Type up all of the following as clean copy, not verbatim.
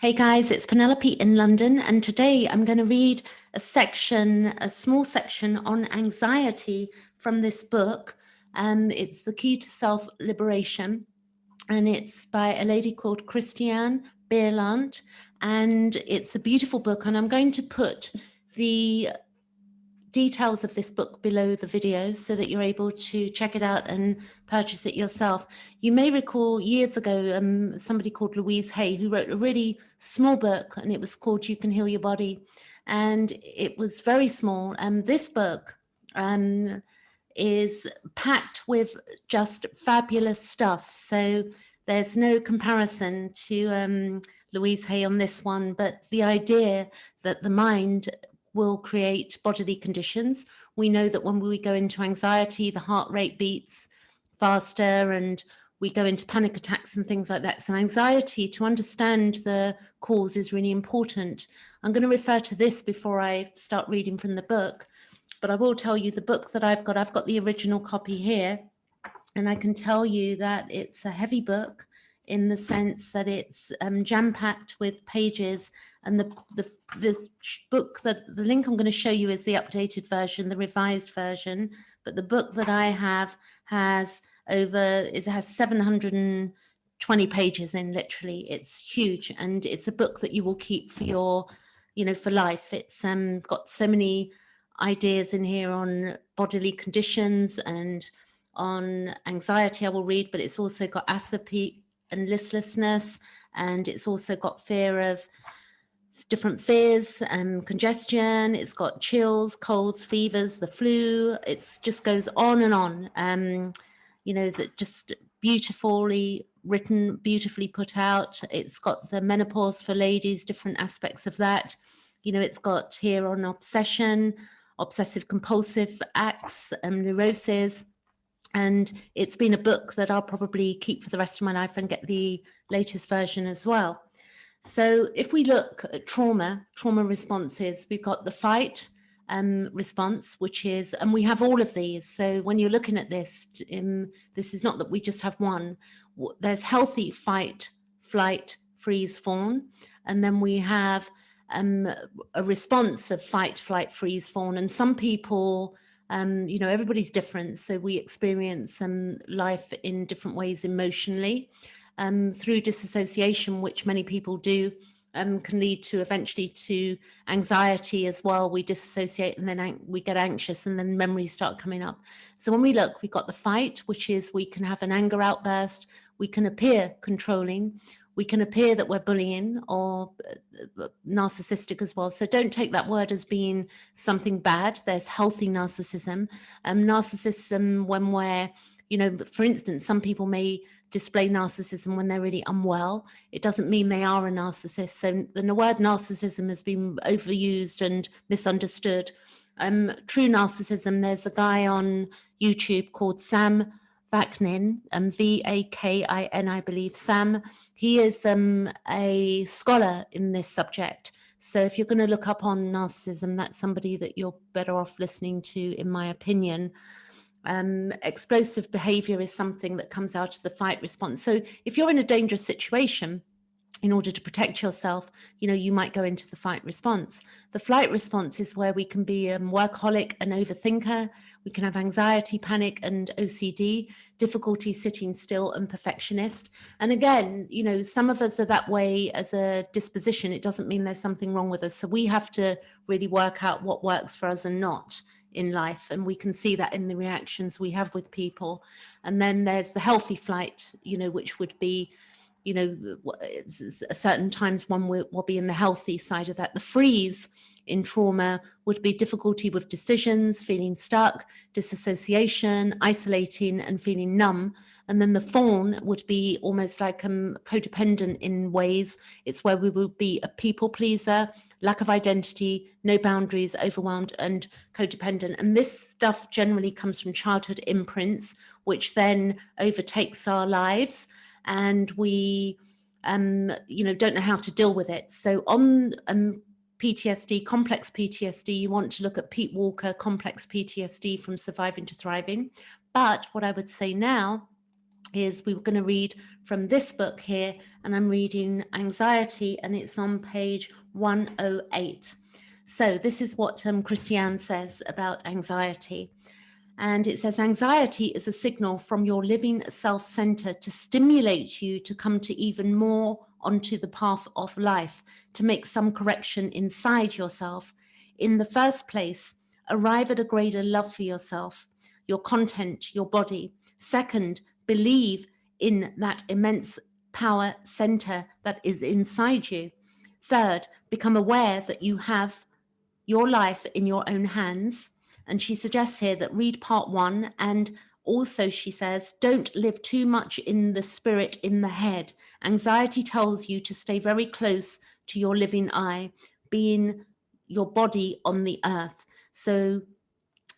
Hey guys, it's Penelope in London, and today I'm going to read a small section on anxiety from this book. It's The Key to Self-Liberation, and it's by a lady called Christiane Beerlandt, and it's a beautiful book, and I'm going to put the details of this book below the video so that you're able to check it out and purchase it yourself. You may recall years ago somebody called Louise Hay who wrote a really small book, and it was called You Can Heal Your Body, and it was very small. This book is packed with just fabulous stuff, so there's no comparison to Louise Hay on this one, but the idea that the mind will create bodily conditions. We know that when we go into anxiety, the heart rate beats faster and we go into panic attacks and things like that. So anxiety, to understand the cause, is really important. I'm going to refer to this before I start reading from the book, but I will tell you the book that I've got the original copy here, and I can tell you that it's a heavy book in the sense that it's jam-packed with pages, and this book, the link I'm going to show you is the updated version, the revised version, but the book that I have has 720 pages in, literally. It's huge, and it's a book that you will keep for your, for life. It's got so many ideas in here on bodily conditions and on anxiety I will read, but it's also got apathy and listlessness, and it's also got fear of different fears, congestion, it's got chills, colds, fevers, the flu. It just goes on and on. That just beautifully written, beautifully put out. It's got the menopause for ladies, different aspects of that. It's got here on obsession, obsessive compulsive acts, neurosis. And it's been a book that I'll probably keep for the rest of my life and get the latest version as well. So if we look at trauma responses, we've got the fight response, which is, and we have all of these. So when you're looking at this, this is not that we just have one. There's healthy fight, flight, freeze, fawn. And then we have a response of fight, flight, freeze, fawn. And some people, everybody's different. So we experience life in different ways emotionally. Through disassociation, which many people do, can lead to eventually to anxiety as well. We disassociate and then we get anxious, and then memories start coming up. So when we look, we've got the fight, which is we can have an anger outburst. We can appear controlling. We can appear that we're bullying or narcissistic as well. So don't take that word as being something bad. There's healthy narcissism. Narcissism when we're, for instance, some people may display narcissism when they're really unwell. It doesn't mean they are a narcissist. So the word narcissism has been overused and misunderstood. True narcissism, there's a guy on YouTube called Sam Vaknin, Vakin, I believe. Sam, he is a scholar in this subject. So if you're going to look up on narcissism, that's somebody that you're better off listening to, in my opinion. Explosive behavior is something that comes out of the fight response. So if you're in a dangerous situation, in order to protect yourself, you might go into the fight response. The flight response is where we can be a workaholic, an overthinker. We can have anxiety, panic, and OCD, difficulty sitting still, and perfectionist. And again, some of us are that way as a disposition. It doesn't mean there's something wrong with us. So we have to really work out what works for us and not in life, and we can see that in the reactions we have with people. And then there's the healthy flight, which would be, certain times one will be in the healthy side of that. The freeze in trauma would be difficulty with decisions, feeling stuck, disassociation, isolating, and feeling numb. And then the fawn would be almost like codependent in ways. It's where we will be a people pleaser, lack of identity, no boundaries, overwhelmed, and codependent. And this stuff generally comes from childhood imprints, which then overtakes our lives, and we, don't know how to deal with it. So on PTSD, complex PTSD, you want to look at Pete Walker, complex PTSD, from surviving to thriving. But what I would say now is we were going to read from this book here, and I'm reading Anxiety, and it's on page 108. So this is what Christiane says about anxiety. And it says, anxiety is a signal from your living self-center to stimulate you to come to even more onto the path of life, to make some correction inside yourself. In the first place, arrive at a greater love for yourself, your content, your body. Second, believe in that immense power center that is inside you. Third, become aware that you have your life in your own hands. And she suggests here that read part 1. And also she says, don't live too much in the spirit, in the head. Anxiety tells you to stay very close to your living eye, being your body on the earth. So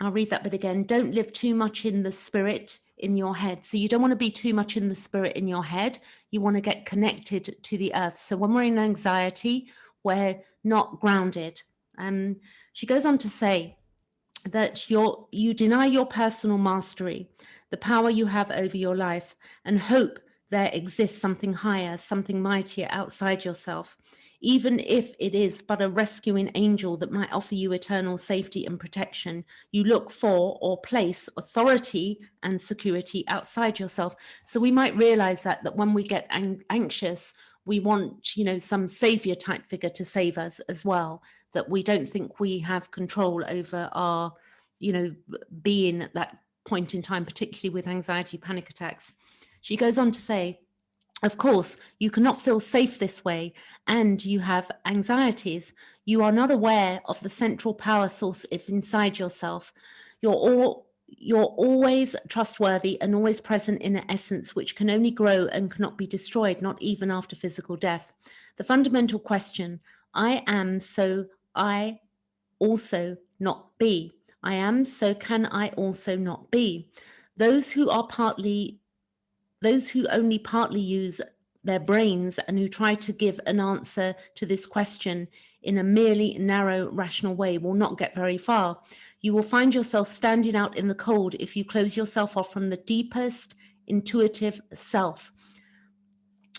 I'll read that bit again. Don't live too much in the spirit, in your head. So you don't want to be too much in the spirit, in your head. You want to get connected to the earth. So when we're in anxiety, we're not grounded. She goes on to say that you deny your personal mastery, the power you have over your life, and hope there exists something higher, something mightier outside yourself, even if it is but a rescuing angel that might offer you eternal safety and protection. You look for or place authority and security outside yourself. So we might realize that when we get anxious, we want, some savior type figure to save us as well, that we don't think we have control over our, being at that point in time, particularly with anxiety, panic attacks. She goes on to say, of course, you cannot feel safe this way, and you have anxieties. You are not aware of the central power source inside yourself. You're always trustworthy and always present in an essence which can only grow and cannot be destroyed, not even after physical death. The fundamental question, I am, so I also not be. I am, so can I also not be. Those who only partly use their brains and who try to give an answer to this question in a merely narrow, rational way will not get very far. You will find yourself standing out in the cold if you close yourself off from the deepest intuitive self,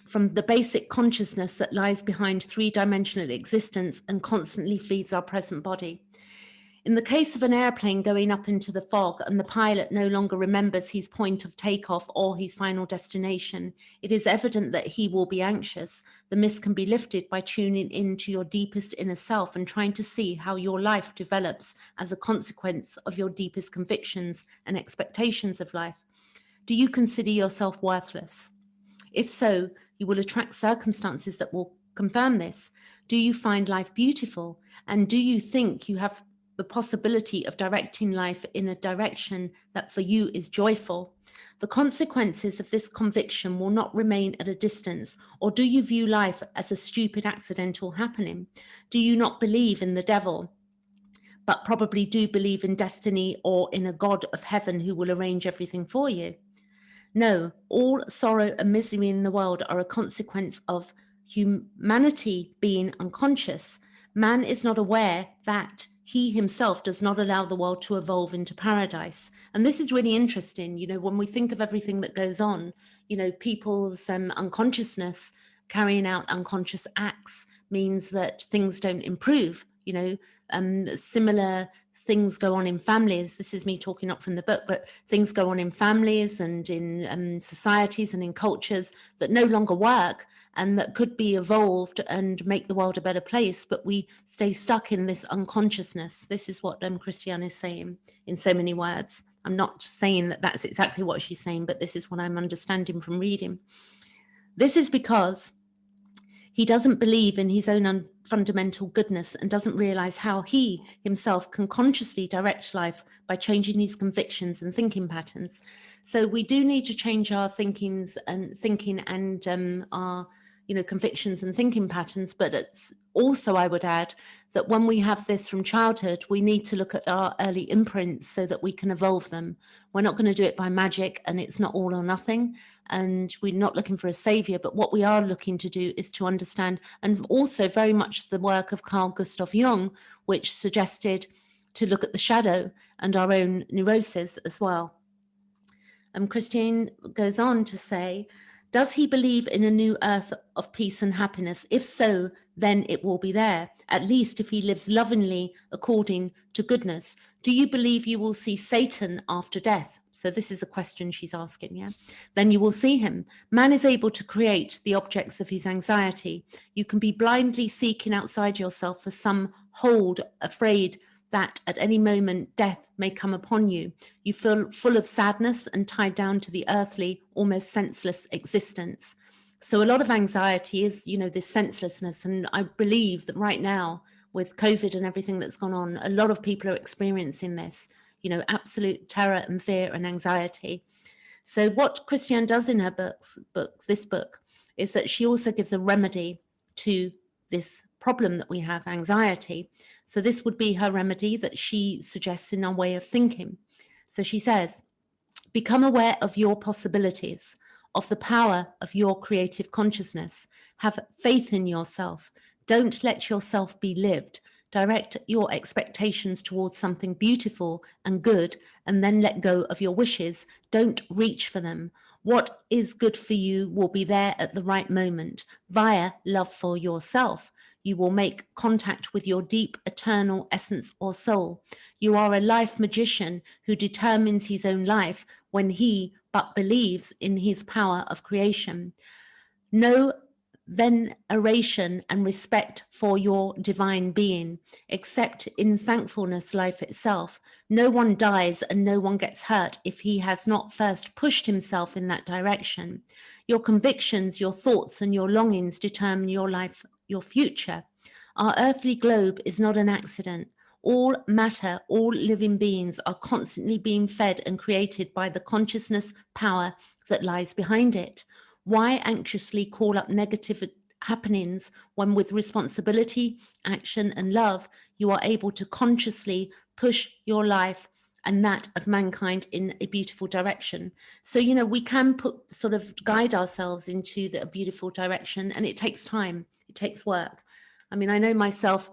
from the basic consciousness that lies behind three-dimensional existence and constantly feeds our present body. In the case of an airplane going up into the fog and the pilot no longer remembers his point of takeoff or his final destination, it is evident that he will be anxious. The mist can be lifted by tuning into your deepest inner self and trying to see how your life develops as a consequence of your deepest convictions and expectations of life. Do you consider yourself worthless? If so, you will attract circumstances that will confirm this. Do you find life beautiful? And do you think you have the possibility of directing life in a direction that for you is joyful? The consequences of this conviction will not remain at a distance. Or do you view life as a stupid accidental happening? Do you not believe in the devil, but probably do believe in destiny or in a God of heaven who will arrange everything for you? No, all sorrow and misery in the world are a consequence of humanity being unconscious. Man is not aware that he himself does not allow the world to evolve into paradise. And this is really interesting. When we think of everything that goes on, people's unconsciousness carrying out unconscious acts means that things don't improve. Similar things go on in families. This is me talking not from the book, but things go on in families and in societies and in cultures that no longer work and that could be evolved and make the world a better place, but we stay stuck in this unconsciousness. This is what Christiane is saying in so many words. I'm not saying that that's exactly what she's saying, but this is what I'm understanding from reading. This is because he doesn't believe in his own fundamental goodness and doesn't realize how he himself can consciously direct life by changing his convictions and thinking patterns. So we do need to change our thinking and our convictions and thinking patterns. But it's also, I would add, that when we have this from childhood, we need to look at our early imprints so that we can evolve them. We're not going to do it by magic, and it's not all or nothing. And we're not looking for a savior, but what we are looking to do is to understand, and also very much the work of Carl Jung, which suggested to look at the shadow and our own neuroses as well. Christiane goes on to say, does he believe in a new earth of peace and happiness? If so, then it will be there, at least if he lives lovingly according to goodness. Do you believe you will see Satan after death? So this is a question she's asking, yeah? Then you will see him. Man is able to create the objects of his anxiety. You can be blindly seeking outside yourself for some hold, afraid that at any moment death may come upon you. You feel full of sadness and tied down to the earthly, almost senseless existence. So a lot of anxiety is, this senselessness. And I believe that right now, with COVID and everything that's gone on, a lot of people are experiencing this, absolute terror and fear and anxiety. So what Christiane does in her this book, is that she also gives a remedy to this problem that we have, anxiety. So this would be her remedy that she suggests in our way of thinking. So she says, become aware of your possibilities, of the power of your creative consciousness. Have faith in yourself. Don't let yourself be lived. Direct your expectations towards something beautiful and good, and then let go of your wishes. Don't reach for them. What is good for you will be there at the right moment. Via love for yourself, you will make contact with your deep, eternal essence or soul. You are a life magician who determines his own life when he but believes in his power of creation. No veneration and respect for your divine being, except in thankfulness life itself. No one dies and no one gets hurt if he has not first pushed himself in that direction. Your convictions, your thoughts, and your longings determine your life, your future. Our earthly globe is not an accident. All matter, all living beings are constantly being fed and created by the consciousness power that lies behind it. Why anxiously call up negative happenings when with responsibility, action, and love, you are able to consciously push your life and that of mankind in a beautiful direction? So, we can sort of guide ourselves into a beautiful direction, and it takes time, it takes work. I mean, I know myself,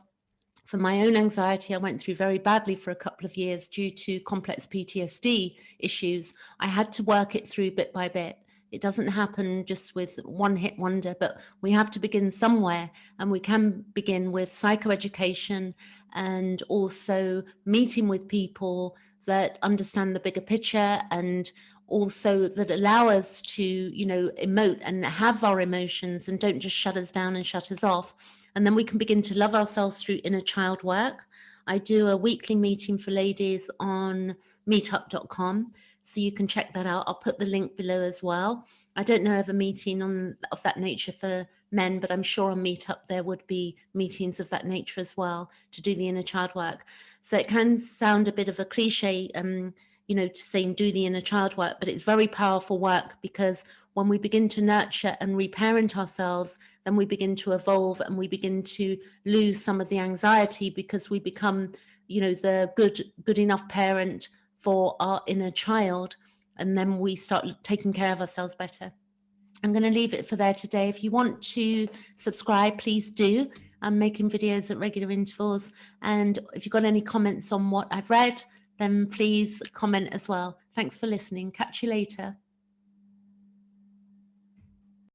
for my own anxiety, I went through very badly for a couple of years due to complex PTSD issues. I had to work it through bit by bit. It doesn't happen just with one hit wonder, but we have to begin somewhere, and we can begin with psychoeducation and also meeting with people that understand the bigger picture and also that allow us to, emote and have our emotions and don't just shut us down and shut us off. And then we can begin to love ourselves through inner child work. I do a weekly meeting for ladies on meetup.com. So you can check that out. I'll put the link below as well. I don't know of a meeting of that nature for men, but I'm sure on Meetup there would be meetings of that nature as well to do the inner child work. So it can sound a bit of a cliche, to saying do the inner child work, but it's very powerful work, because when we begin to nurture and reparent ourselves, then we begin to evolve and we begin to lose some of the anxiety, because we become, the good enough parent for our inner child, and then we start taking care of ourselves better. I'm going to leave it for there today. If you want to subscribe, please do. I'm making videos at regular intervals, and if you've got any comments on what I've read, then please comment as well. Thanks for listening. Catch you later.